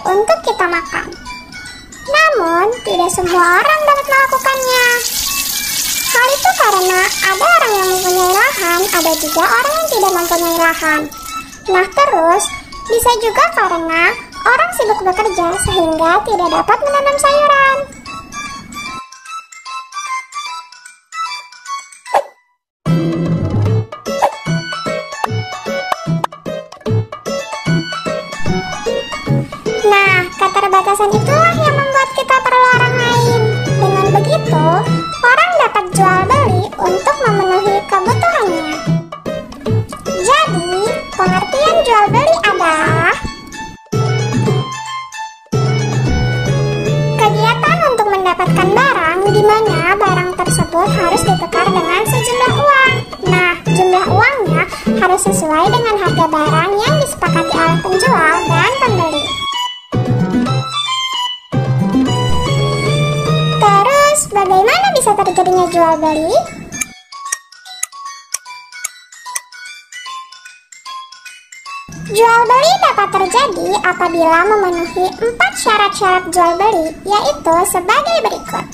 untuk kita makan. Namun, tidak semua orang dapat melakukannya. Hal itu karena ada orang yang mempunyai lahan, ada juga orang yang tidak mempunyai lahan. Nah terus, bisa juga karena orang sibuk bekerja sehingga tidak dapat menanam sayuran. Nah, keterbatasan itulah yang membuat kita perlu orang lain. Dengan begitu, orang dapat jual beli untuk memenuhi kebutuhannya. Jadi, pengertian jual beli adalah kegiatan untuk mendapatkan barang di mana barang tersebut harus ditukar dengan sejumlah uang. Nah, jumlah uangnya harus sesuai dengan harga barang yang disepakati oleh penjual dan pembeli. Terus, bagaimana bisa terjadinya jual beli? Jual beli dapat terjadi apabila memenuhi 4 syarat-syarat jual beli, yaitu sebagai berikut.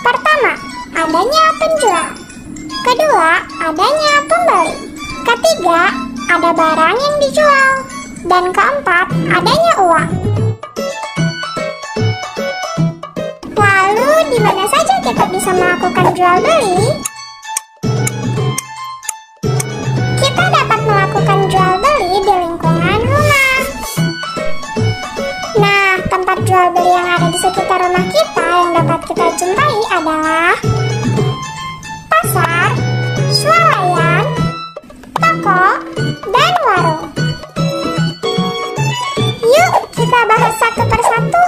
Pertama, adanya penjual. Kedua, adanya pembeli. Ketiga, ada barang yang dijual. Dan keempat, adanya uang. Lalu, di mana saja kita bisa melakukan jual beli? Kita dapat melakukan jual beli di lingkungan rumah. Nah, tempat jual beli yang ada di sekitar rumah kita yang dapat kita jumpai adalah pasar, swalayan, toko, dan warung. Yuk, kita bahas satu persatu.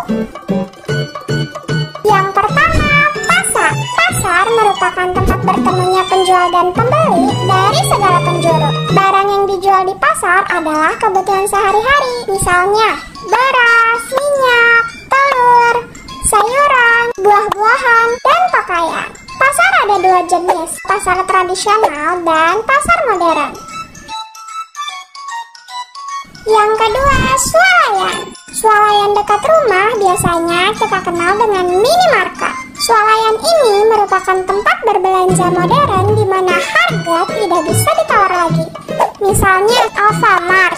Yang pertama, pasar. Pasar merupakan tempat bertemunya penjual dan pembeli dari segala penjuru. Barang yang dijual di pasar adalah kebutuhan sehari-hari, misalnya beras, minyak, telur, sayuran, buah-buahan, dan pakaian. Pasar ada 2 jenis, pasar tradisional dan pasar modern. Yang kedua, swalayan. Swalayan dekat rumah biasanya kita kenal dengan minimarket. Swalayan ini merupakan tempat berbelanja modern di mana harga tidak bisa ditawar lagi. Misalnya Alfamart,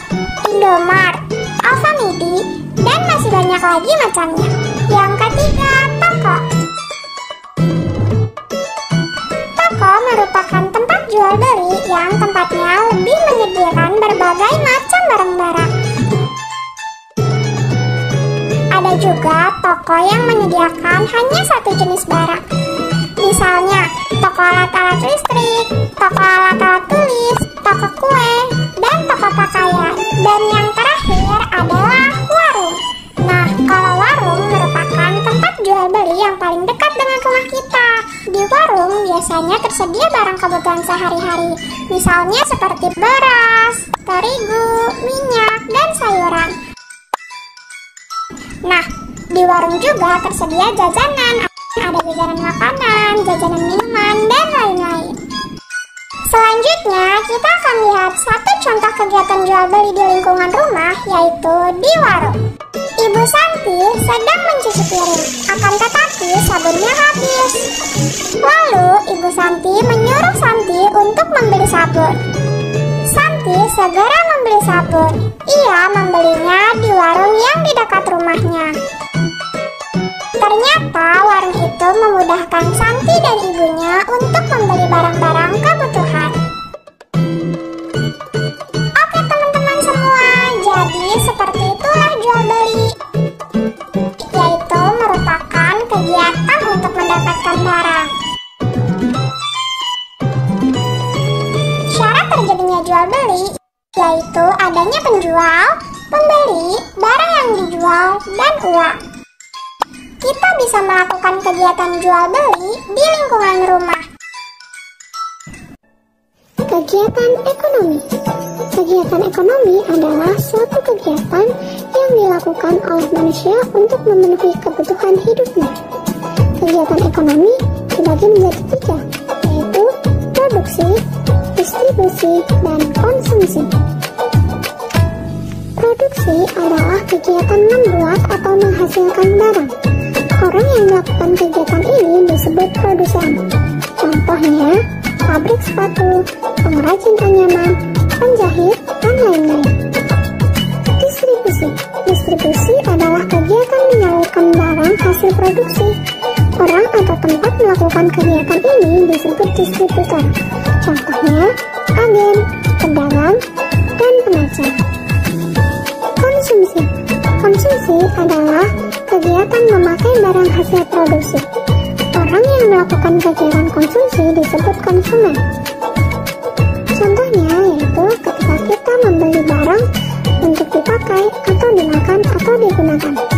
Indomart, Alfamidi, dan masih banyak lagi macamnya. Yang ketiga, toko. Toko merupakan tempat jual beli yang tempatnya lebih menyediakan berbagai macam barang-barang. Ada juga toko yang menyediakan hanya satu jenis barang. Misalnya, toko alat-alat listrik, toko alat-alat tulis, toko kue, dan toko pakaian. Dan yang terakhir adalah warung. Nah, kalau warung merupakan tempat jual beli yang paling dekat dengan rumah kita. Di warung biasanya tersedia barang kebutuhan sehari-hari. Misalnya seperti beras, terigu, minyak, dan sayuran. Nah, di warung juga tersedia jajanan. Ada jajanan makanan, jajanan minuman, dan lain-lain. Selanjutnya, kita akan lihat satu contoh kegiatan jual beli di lingkungan rumah, yaitu di warung. Ibu Santi sedang mencuci piring, akan tetapi sabunnya habis. Lalu, Ibu Santi menyuruh Santi untuk membeli sabun. Santi segera membeli sabun. Ia membelinya di warung yang di dekat rumahnya. Ternyata warung itu memudahkan Santi dan ibunya untuk membeli barang-barang kebutuhan. Oke teman-teman semua, jadi seperti itulah jual beli, yaitu merupakan kegiatan untuk mendapatkan barang. Syarat terjadinya jual beli yaitu adanya penjual, pembeli, barang yang dijual, dan uang. Kita bisa melakukan kegiatan jual beli di lingkungan rumah. Kegiatan ekonomi. Kegiatan ekonomi adalah suatu kegiatan yang dilakukan oleh manusia untuk memenuhi kebutuhan hidupnya. Kegiatan ekonomi dibagi menjadi 3, yaitu produksi, distribusi, dan konsumsi. Produksi Konsumsi adalah kegiatan membuat atau menghasilkan barang. Orang yang melakukan kegiatan ini disebut produsen. Contohnya, pabrik sepatu, pengrajin anyaman, penjahit, dan lain-lain. Distribusi. Distribusi adalah kegiatan menyalurkan barang hasil produksi. Orang atau tempat melakukan kegiatan ini disebut distributor. Contohnya, agen, pedagang, dan pengecer. Konsumsi. Konsumsi adalah kegiatan memakai barang hasil produksi. Orang yang melakukan kegiatan konsumsi disebut konsumen. Contohnya yaitu ketika kita membeli barang untuk dipakai atau dimakan atau digunakan.